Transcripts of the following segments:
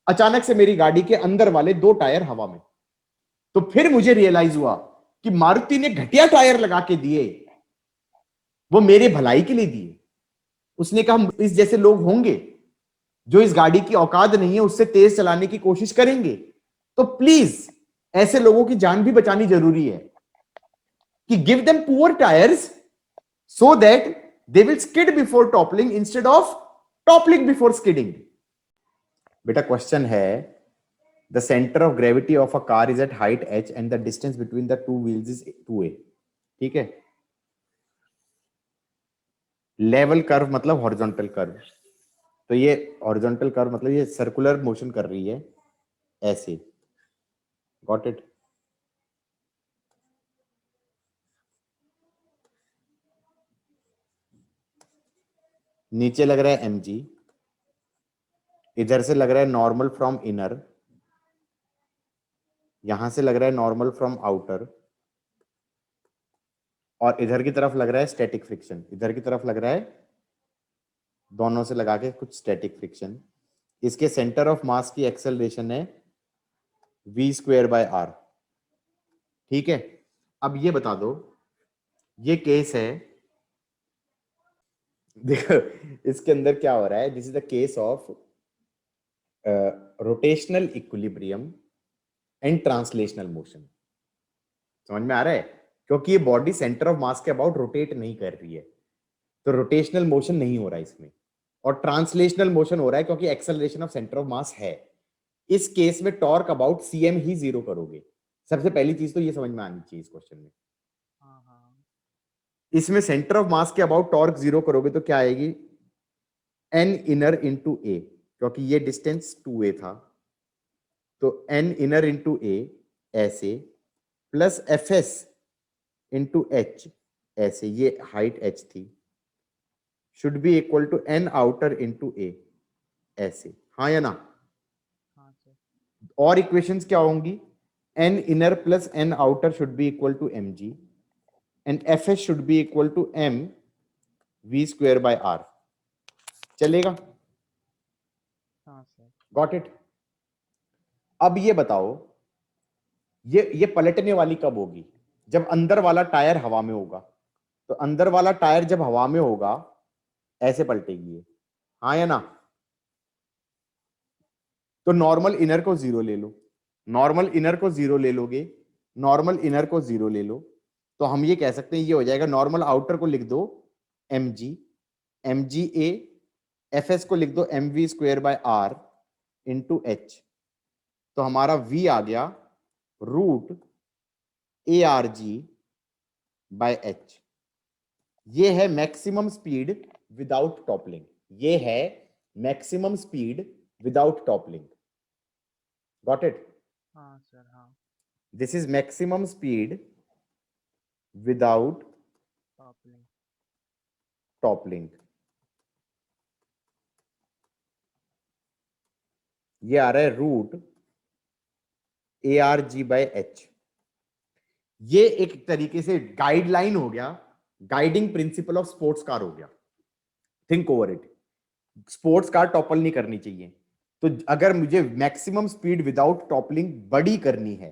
अचानक से मेरी गाड़ी के अंदर वाले 2 टायर हवा में। तो फिर मुझे रियलाइज हुआ कि मारुति ने घटिया टायर लगा के दिए, वो मेरे भलाई के लिए दिए। उसने कहा इस जैसे लोग होंगे जो इस गाड़ी की औकात नहीं है उससे तेज चलाने की कोशिश करेंगे, तो प्लीज ऐसे लोगों की जान भी बचानी जरूरी है कि give them poor tyres so that they will skid before toppling instead of toppling before skidding. बेटा क्वेश्चन है, the centre of gravity of a car is at height h and the distance between the two wheels is 2a। ठीक है, level curve मतलब horizontal curve, तो ये horizontal curve मतलब ये circular motion कर रही है ऐसे। Got it? नीचे लग रहा है mg, इधर से लग रहा है नॉर्मल फ्रॉम इनर, यहां से लग रहा है नॉर्मल फ्रॉम आउटर, और इधर की तरफ लग रहा है स्टैटिक फ्रिक्शन, इधर की तरफ लग रहा है दोनों से लगा के कुछ स्टैटिक फ्रिक्शन। इसके सेंटर ऑफ मास की एक्सेलरेशन है v²/r। ठीक है, अब ये बता दो, ये केस है, देखो इसके अंदर क्या हो रहा है, this is the case of rotational equilibrium and translational motion. समझ में आ रहा है? क्योंकि ये बॉडी सेंटर ऑफ मास के अबाउट रोटेट नहीं कर रही है, तो रोटेशनल मोशन नहीं हो रहा है इसमें, और ट्रांसलेशनल मोशन हो रहा है क्योंकि acceleration of centre of mass है। इस केस में torque about cm he zero करोगे। सबसे पहली चीज तो ये समझ में आनी चाहिए इस क्वेश्चन में। इसमें सेंटर ऑफ मास के अबाउट टॉर्क जीरो करोगे तो क्या आएगी, n इनर इंटू ए, क्योंकि ये डिस्टेंस 2a था, तो n इनर इंटू ए ऐसे, plus F S into H ऐसे, ये हाइट h थी, should be equal to n outer into A ऐसे। हाँ या ना? और इक्वेशंस क्या होंगी, n inner plus n outer should be equal to mg and F S should be equal to m v²/r। चलेगा? Got it? अब ये बताओ, ये पलटने वाली कब होगी, जब अंदर वाला टायर हवा में होगा। तो अंदर वाला टायर जब हवा में होगा ऐसे पलटेगी ये। हाँ या ना? तो नॉर्मल इनर को जीरो ले लो, नॉर्मल इनर को जीरो ले लोगे, नॉर्मल इनर को जीरो ले लो, तो हम ये कह सकते हैं ये हो जाएगा, नॉर्मल आउटर को लिख दो mg, mga, fs को लिख दो mv²/r इंटू h, तो हमारा v आ गया √arg/h। ये है मैक्सिमम स्पीड विदाउट टॉपलिंग, ये है maximum speed without toppling. Got it? हाँ सर, हाँ। This is maximum speed without toppling. ये आ रहा है √arg/h। ये एक तरीके से गाइडलाइन हो गया, guiding principle of sports car हो गया। Think over it. Sports car topple नहीं करनी चाहिए, तो अगर मुझे मैक्सिमम स्पीड विदाउट टॉपलिंग बड़ी करनी है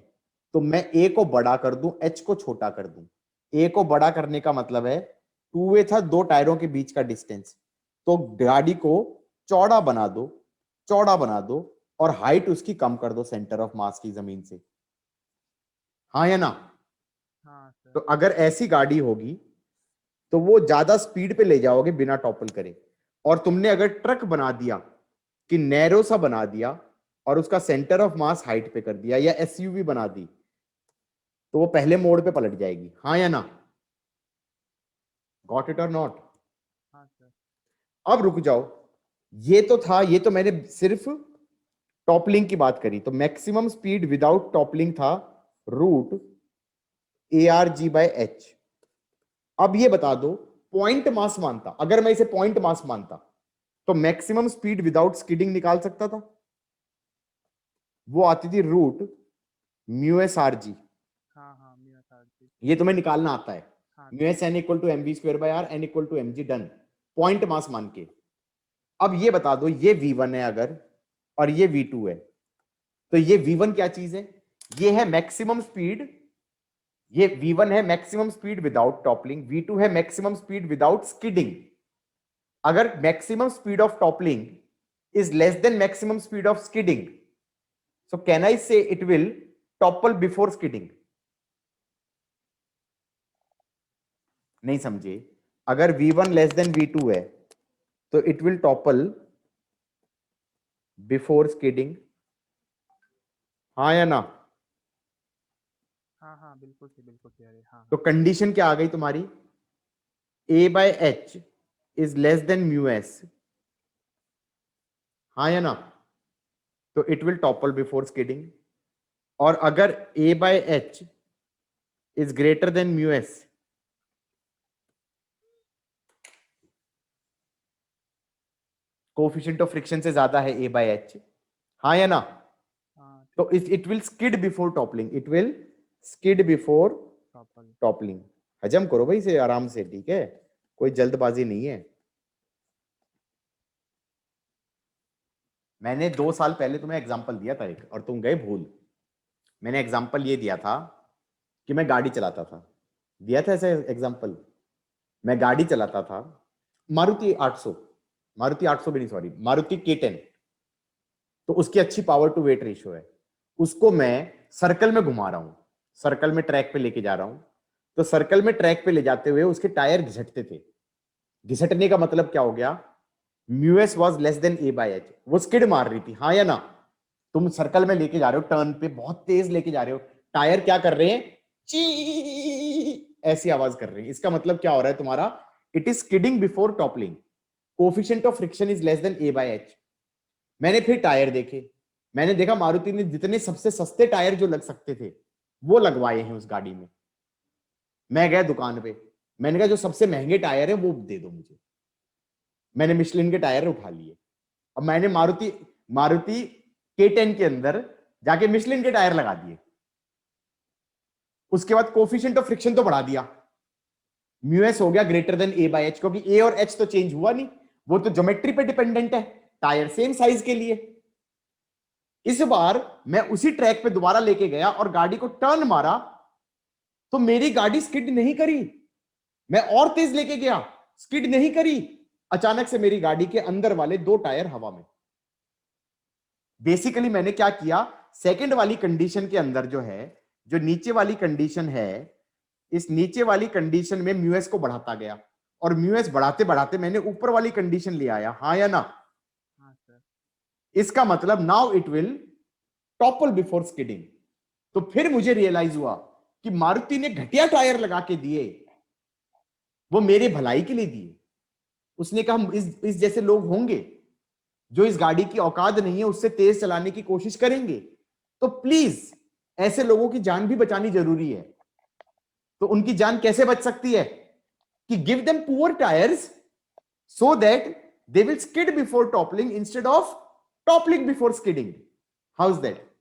तो मैं ए को बड़ा कर दूं, एच को छोटा कर दूं। ए को बड़ा करने का मतलब है 2a था, 2 टायरों के बीच का डिस्टेंस, तो गाड़ी को चौड़ा बना दो, चौड़ा बना दो, और हाइट उसकी कम कर दो सेंटर ऑफ मास की जमीन से। हाँ या ना? हाँ सर। तो अगर ऐसी गाड़ी होगी तो वो ज्यादा स्पीड पे ले जाओगे बिना टॉपल करे। और तुमने अगर ट्रक बना दिया कि नैरो सा बना दिया और उसका सेंटर ऑफ मास हाइट पे कर दिया, या एसयूवी बना दी, तो वो पहले मोड़ पे पलट जाएगी। हाँ या ना? गॉट इट और नॉट? हाँ सर। अब रुक जाओ, ये तो था, ये तो मैंने सिर्फ टॉपलिंग की बात करी, तो मैक्सिमम स्पीड विदाउट टॉपलिंग था √arg/h। अब ये बता दो, पॉइंट मास मानता, अगर मैं इसे पॉइंट मास मानता तो मैक्सिमम स्पीड विदाउट स्किडिंग निकाल सकता था, वो आती थी √μsrg। हाँ हाँ, मेरा सर जी। ये तुम्हें निकालना आता है, हाँ μsn equal to mv²/r, n equal to mg, done, point mass मान के। अब ये बता दो, ये v1 है अगर, और ये V2 है। तो ये V1 क्या चीज है? ये है मैक्सिमम स्पीड, ये V1 है maximum speed without toppling, V2 है मैक्सिमम स्पीड विदाउट स्किडिंग। अगर maximum speed of toppling is less than maximum speed of skidding, so can I say it will topple before skidding? नहीं समझे? अगर V1 less than V2 है तो it will topple before skidding, हाँ या ना? हाँ हाँ बिल्कुल सही अरे हाँ तो कंडीशन क्या आ गई तुम्हारी? A by H is less than mu S, हाँ या ना? तो it will topple before skidding। और अगर A by H is greater than mu S, coefficient of friction से ज्यादा है A by H, हाँ या ना? हाँ तो it will skid before toppling, it will skid before topple toppling. हजम करो भाई इसे आराम से, ठीक है? कोई जल्दबाजी नहीं है। मैंने 2 साल पहले तुम्हें एग्जांपल दिया था एक, और तुम गए भूल। मैंने एग्जांपल ये दिया था कि मैं गाड़ी चलाता था, दिया था ऐसे एग्जांपल। मैं गाड़ी चलाता था, मारुति 800, मारुति 800 भी नहीं, सॉरी, मारुति K10। तो उसकी अच्छी पावर टू वेट रेशियो है। उसको मैं सर्कल में घुमा रहा हूं, सर्कल में ट्रैक पे लेके जा रहा हूं। तो सर्कल में ट्रैक पे ले जाते हुए उसके टायर घिसटते थे। घिसटने का मतलब क्या हो गया? Mu S was less than A by H, वो स्किड मार रही थी, हाँ या ना? तुम सर्कल में लेके जा रहे हो, टर्न पे बहुत तेज लेके जा रहे हो, टायर क्या कर रहे हैं? ची ऐसी आवाज कर रहे हैं। इसका मतलब क्या हो रहा है तुम्हारा? It is skidding before toppling, coefficient of friction is less than A by H। मैंने फिर टायर देखे, मैंने देखा मारुति ने जितने सबसे सस्ते टायर जो लग सकते थे वो लगवाए हैं उस गाड़ी में। मैं गया दुकान पे, मैंने कहा जो सबसे महंगे टायर है वो दे दो मुझे। मैंने मिशलिन के टायर उठा लिए। अब मैंने मारुति मारुति K10 के अंदर जाके मिशलिन के टायर लगा दिए। उसके बाद कोफिशिएंट ऑफ फ्रिक्शन तो बढ़ा दिया, म्यू एस हो गया greater than A by H, क्योंकि A और H तो चेंज हुआ नहीं, वो तो ज्योमेट्री पे डिपेंडेंट है, टायर सेम साइज के लिए। इस बार मैं उसी ट्रैक पे दोबारा लेके गया और गाड़ी को टर्न मारा, तो मेरी गाड़ी स्किड नहीं करी। मैं और तेज लेके गया, स्किड नहीं करी। अचानक से मेरी गाड़ी के अंदर वाले 2 टायर हवा में। बेसिकली मैंने क्या किया, सेकंड वाली कंडीशन के अंदर जो है, जो नीचे वाली कंडीशन है, इस नीचे वाली कंडीशन में म्यू एस को बढ़ाता गया, और म्यू एस बढ़ाते बढ़ाते मैंने ऊपर वाली कंडीशन ले आया, हाँ या ना? हाँ सर इसका मतलब now it will topple before skidding. तो फिर मुझे रियलाइज हुआ कि मारुति ने घटिया टायर लगा के दिए, वो मेरे भलाई के लिए दिए। उसने कहा इस जैसे लोग होंगे जो इस गाड़ी की औकात नहीं है उससे तेज चलाने की कोशिश करेंगे, तो प्लीज ऐसे लोगों की जान भी बचानी जरूरी है। तो उनकी जान कैसे बच सकती है? कि give them poor tyres so that they will skid before toppling instead of toppling before skidding. How is that?